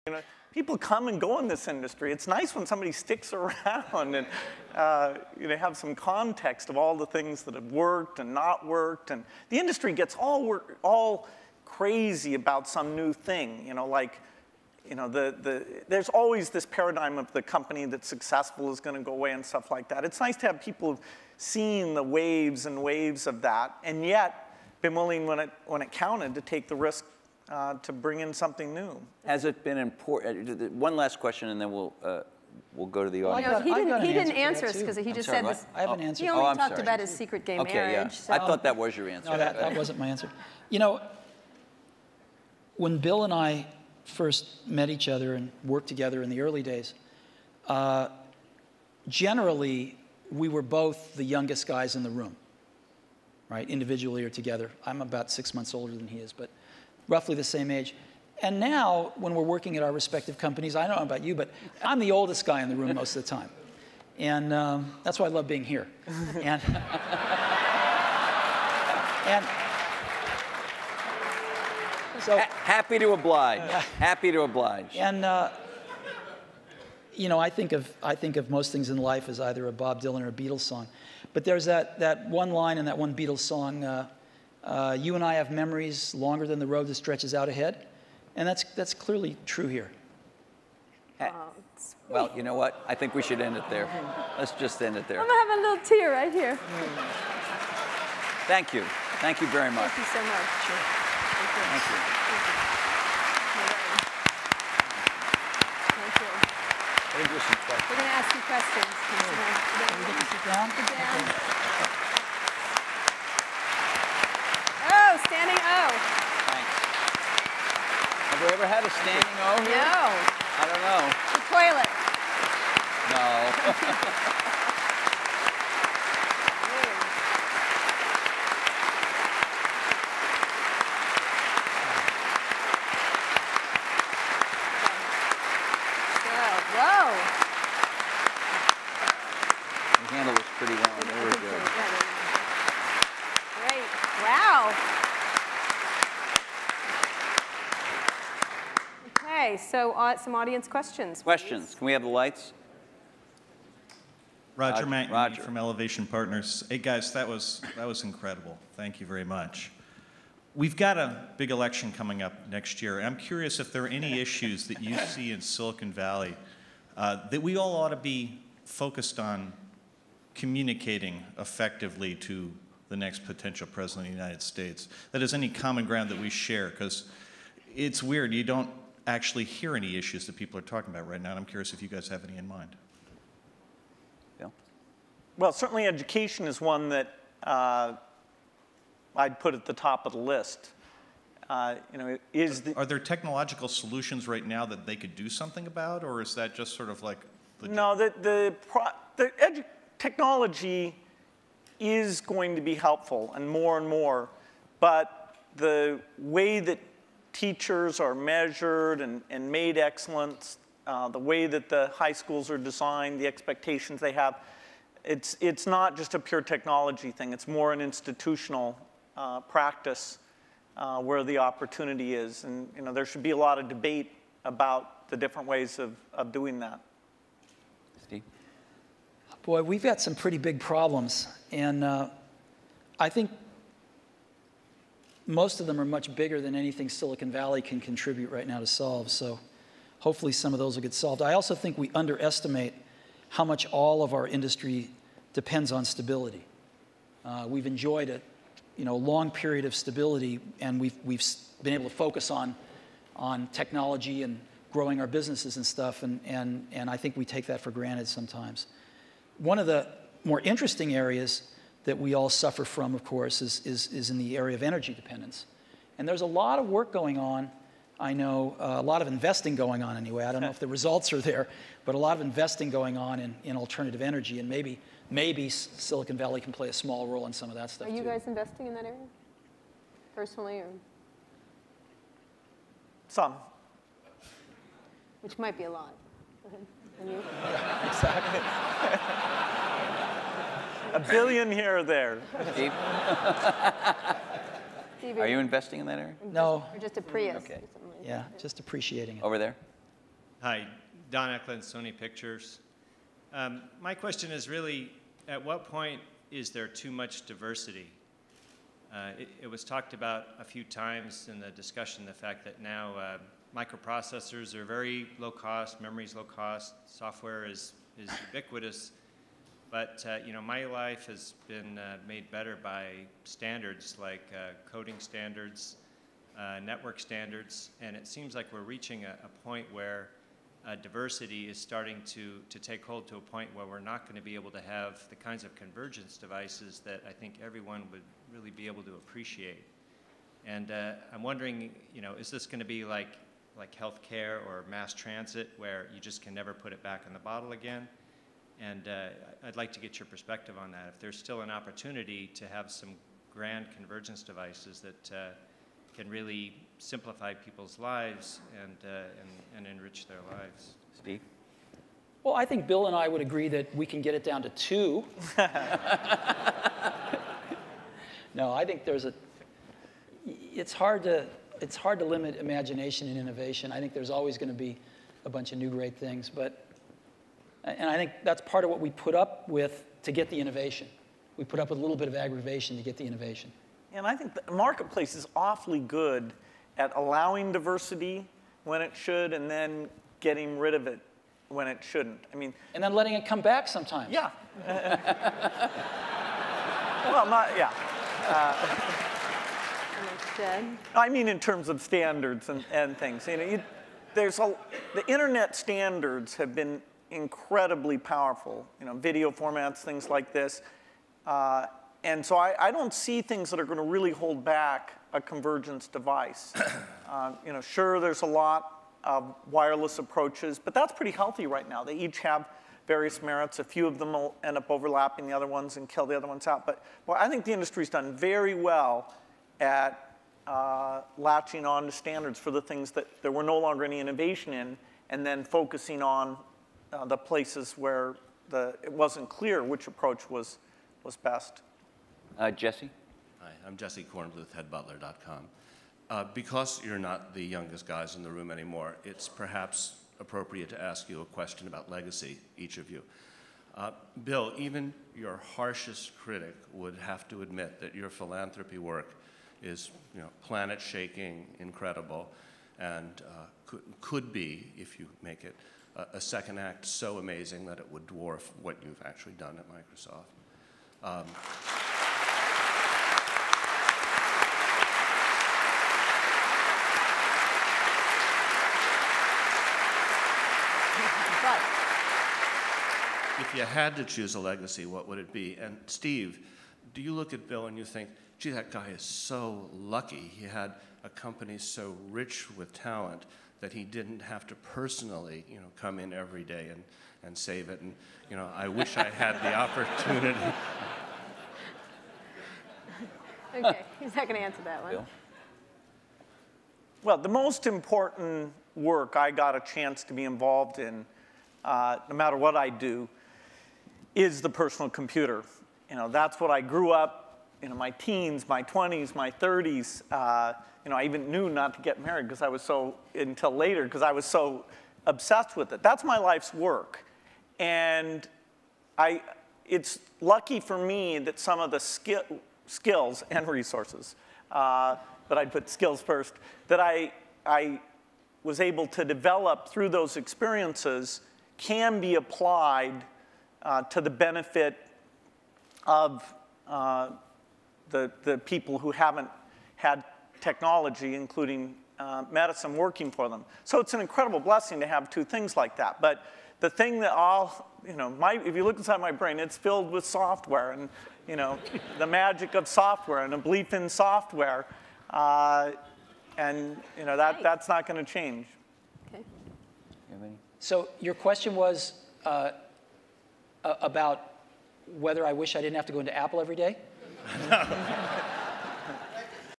You know, people come and go in this industry. It's nice when somebody sticks around and have some context of all the things that have worked and not worked. And the industry gets all crazy about some new thing. There's always this paradigm of the company that's successful is going to go away and stuff like that. It's nice to have people who've seen the waves and waves of that, and yet been willing, when it counted, to take the risk to bring in something new. Has it been important? One last question, and then we'll go to the audience. He didn't answer us because he just said this. I have an answer. He only talked about his secret gay marriage. Yeah. So. I thought that was your answer. No, that wasn't my answer. When Bill and I first met each other and worked together in the early days, generally, we were both the youngest guys in the room, right? Individually or together. I'm about 6 months older than he is, but roughly the same age. And now, when we're working at our respective companies, I don't know about you, but I'm the oldest guy in the room most of the time. And that's why I love being here. And so happy to oblige. Happy to oblige. And I think of most things in life as either a Bob Dylan or a Beatles song. But there's that one line in that one Beatles song, you and I have memories longer than the road that stretches out ahead. And that's clearly true here. Well, you know what? I think we should end it there. Let's just end it there. I'm going to have a little tear right here. Thank you. Thank you very much. Thank you so much. Sure. Thank you. Thank you. We're going to ask you questions. Can we get to sit down? Sit down. Oh, standing O. Thanks. Have we ever had a standing O here? No. I don't know. The toilet. No. Whoa. You handled this pretty well. Very good. Great. Wow. Okay, so some audience questions. Questions. Please. Can we have the lights? Roger Matt Roger. from Elevation Partners. Hey guys, that was incredible. Thank you very much. We've got a big election coming up next year. I'm curious if there are any issues that you see in Silicon Valley that we all ought to be focused on communicating effectively to the next potential president of the United States. That is any common ground that we share, because it's weird. You don't actually hear any issues that people are talking about right now, and I'm curious if you guys have any in mind. Bill? Well, certainly education is one that I'd put at the top of the list. Are there technological solutions right now that they could do something about, or is that just sort of like No, technology is going to be helpful and more, but the way that teachers are measured and made excellent, the way that the high schools are designed, the expectations they have, it's not just a pure technology thing. It's more an institutional practice where the opportunity is. And there should be a lot of debate about the different ways of doing that. Steve? Boy, we've got some pretty big problems. And I think most of them are much bigger than anything Silicon Valley can contribute right now to solve. So hopefully some of those will get solved. I also think we underestimate how much all of our industry depends on stability. We've enjoyed a long period of stability, and we've been able to focus on technology and growing our businesses and stuff, and I think we take that for granted sometimes. One of the more interesting areas that we all suffer from, of course, is in the area of energy dependence. And there's a lot of work going on. I know a lot of investing going on anyway. I don't know if the results are there, but a lot of investing going on in alternative energy, and maybe Silicon Valley can play a small role in some of that stuff too. Are you guys investing in that area, personally, or? Some. Which might be a lot. And you? Yeah, exactly. $1 billion here or there. Steve? Are you investing in that area? No. Or just a Prius? Okay. Or something like Yeah, that. just appreciating it. Over there? Hi, Don Eklund, Sony Pictures. My question is really, at what point is there too much diversity? It was talked about a few times in the discussion, the fact that now microprocessors are very low cost, memory's low cost, software is ubiquitous. But you know, my life has been made better by standards like coding standards, network standards, and it seems like we're reaching a point where diversity is starting to take hold to a point where we're not going to be able to have the kinds of convergence devices that I think everyone would really be able to appreciate. And I'm wondering, you know, is this going to be like healthcare or mass transit where you just can never put it back in the bottle again? And I'd like to get your perspective on that. If there's still an opportunity to have some grand convergence devices that can really simplify people's lives and enrich their lives. Steve? Well, I think Bill and I would agree that we can get it down to 2. No, I think it's hard to limit imagination and innovation. I think there's always going to be a bunch of new great things, and I think that's part of what we put up with to get the innovation. We put up with a little bit of aggravation to get the innovation. And I think the marketplace is awfully good at allowing diversity when it should and then getting rid of it when it shouldn't. I mean, And then letting it come back sometimes. yeah. Well, not, yeah. Instead. I mean in terms of standards and things. You know, the internet standards have been incredibly powerful. You know, video formats, things like this. And so I don't see things that are going to really hold back a convergence device. You know, sure, there's a lot of wireless approaches, but that's pretty healthy right now. They each have various merits. A few of them will end up overlapping the other ones and kill the other ones out. But well, I think the industry's done very well at latching on to standards for the things that there were no longer any innovation in, and then focusing on the places where it wasn't clear which approach was best. Jesse? Hi, I'm Jesse Kornbluth, headbutler.com. Because you're not the youngest guys in the room anymore, it's perhaps appropriate to ask you a question about legacy, each of you. Bill, even your harshest critic would have to admit that your philanthropy work is, you know, planet-shaking, incredible, and could be, if you make it, a second act so amazing that it would dwarf what you've actually done at Microsoft. If you had to choose a legacy, what would it be? And Steve, do you look at Bill and you think, gee, that guy is so lucky. He had a company so rich with talent that he didn't have to personally, you know, come in every day and save it. And, you know, I wish I had the opportunity. Okay, he's not going to answer that one. Bill? Well, the most important work I got a chance to be involved in, no matter what I do, is the personal computer. You know, that's what I grew up, you know, my teens, my 20s, my 30s. You know, I even knew not to get married because I was until later, because I was so obsessed with it. That's my life's work. And it's lucky for me that some of the skills and resources, but I'd put skills first, that I was able to develop through those experiences can be applied to the benefit of the people who haven't had technology, including medicine, working for them. So it's an incredible blessing to have two things like that. But the thing that if you look inside my brain, it's filled with software and, you know, the magic of software and a belief in software. And, you know, that's not going to change. Okay. So your question was about whether I wish I didn't have to go into Apple every day?